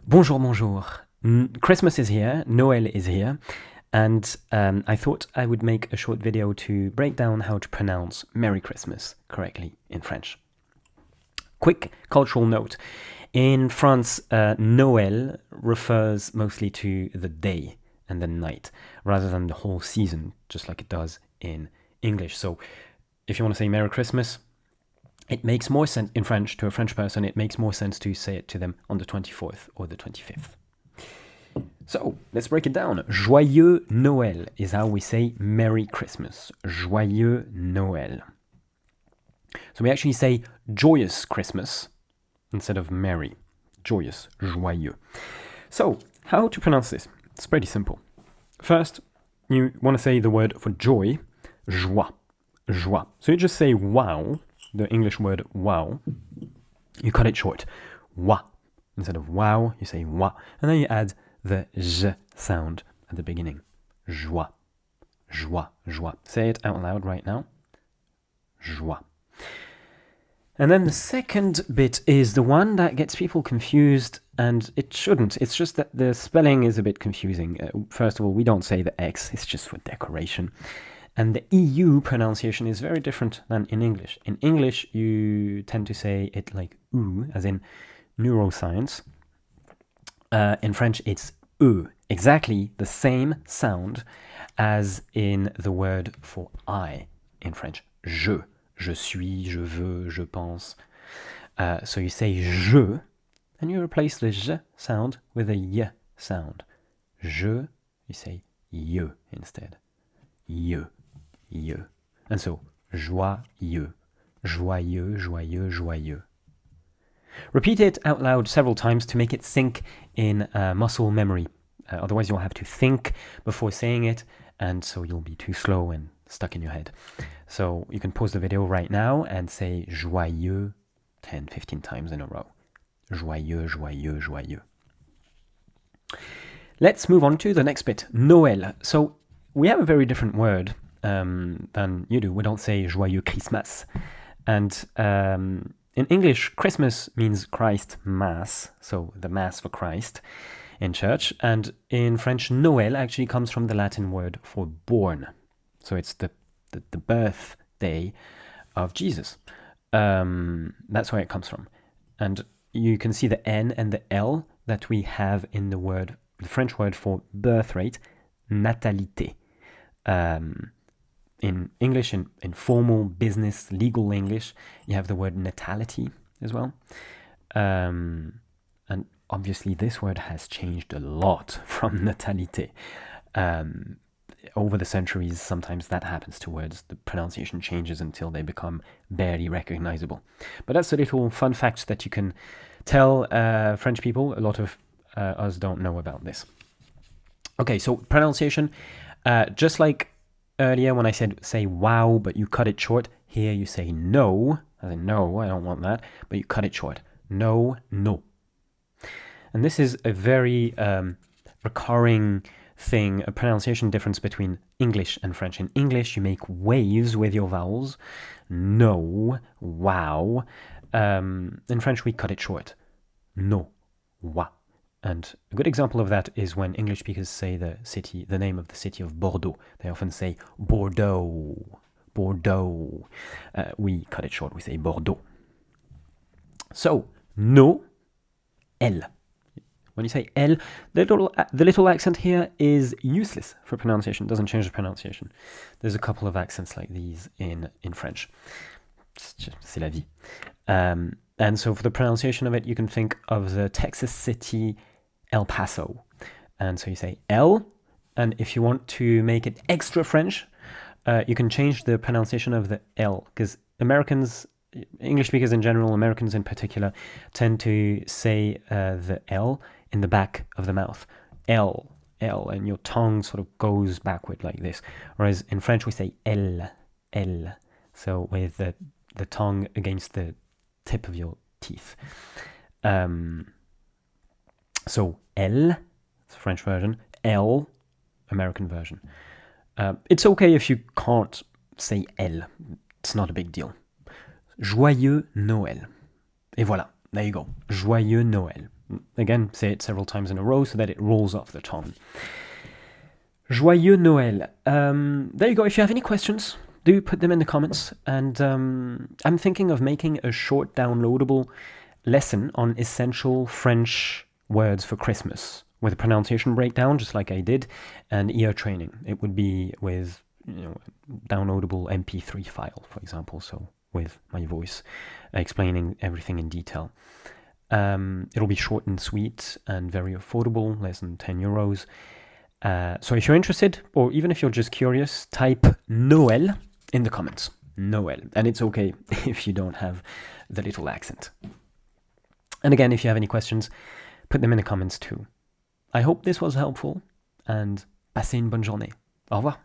Bonjour, bonjour. Christmas is here, Noel is here, and I thought I would make a short video to break down how to pronounce Merry Christmas correctly in French. Quick cultural note. In France, Noel refers mostly to the day and the night, rather than the whole season, just like it does in English. So if you want to say Merry Christmas, it makes more sense in French to a French person, it makes more sense to say it to them on the 24th or the 25th. So let's break it down. Joyeux Noël is how we say Merry Christmas. Joyeux Noël. So we actually say joyous Christmas instead of merry. Joyous, joyeux. So how to pronounce this? It's pretty simple. First, you want to say the word for joy, joie. Joie. So you just say wow, the English word wow. You cut it short. Wa. Instead of wow, you say wa. And then you add the j sound at the beginning. Joie. Joie. Joie. Say it out loud right now. Joie. And then the second bit is the one that gets people confused, and it shouldn't. It's just that the spelling is a bit confusing. First of all, we don't say the X, it's just for decoration. And the EU pronunciation is very different than in English. In English, you tend to say it like oo, as in neuroscience. In French, it's e, exactly the same sound as in the word for I in French. Je suis, je veux, je pense. So you say je, and you replace the j sound with a y sound. Je, you say ye instead. Ye. And so, joyeux, joyeux, joyeux, joyeux. Repeat it out loud several times to make it sink in muscle memory. Otherwise, you'll have to think before saying it, and so you'll be too slow and stuck in your head. So you can pause the video right now and say joyeux 10, 15 times in a row. Joyeux, joyeux, joyeux. Let's move on to the next bit, Noël. So we have a very different word than you do. We don't say joyeux Christmas. And in English, Christmas means Christ Mass, so the Mass for Christ in church. And in French, Noël actually comes from the Latin word for born. So it's the birthday of Jesus. That's where it comes from. And you can see the N and the L that we have in the French word for birth rate, natalité. In English, in formal business, legal English, you have the word natality as well. And obviously this word has changed a lot from natalité. Over the centuries, sometimes that happens to words. The pronunciation changes until they become barely recognizable. But that's a little fun fact that you can tell French people. A lot of us don't know about this. Okay, so pronunciation, just like earlier when I said say wow, but you cut it short, here you say no, as in no, I don't want that, but you cut it short. No, no. And this is a very recurring thing, a pronunciation difference between English and French. In English, you make waves with your vowels. No, wow. In French, we cut it short. No, wa. And a good example of that is when English speakers say the name of the city of Bordeaux. They often say Bordeaux, Bordeaux. We cut it short, we say Bordeaux. So, no, L. When you say L, the little accent here is useless for pronunciation. It doesn't change the pronunciation. There's a couple of accents like these in French. C'est la vie. And so for the pronunciation of it, you can think of the Texas city El Paso. And so you say L, and if you want to make it extra French, you can change the pronunciation of the L, because Americans, English speakers in general, Americans in particular, tend to say the L in the back of the mouth. L, and your tongue sort of goes backward like this. Whereas in French we say L. So with the tongue against the tip of your teeth. So L, it's the French version, L, American version. It's okay if you can't say L. It's not a big deal. Joyeux Noël. Et voilà, there you go. Joyeux Noël. again, say it several times in a row so that it rolls off the tongue. Joyeux Noël. There you go. If you have any questions, do put them in the comments. And I'm thinking of making a short downloadable lesson on essential French words for Christmas with a pronunciation breakdown, just like I did, and ear training. It would be with downloadable MP3 file, for example, so with my voice explaining everything in detail. It'll be short and sweet and very affordable, less than 10 euros. So if you're interested, or even if you're just curious, type Noel in the comments. Noel. And it's okay if you don't have the little accent. And again, if you have any questions, put them in the comments too. I hope this was helpful, and passez une bonne journée. Au revoir.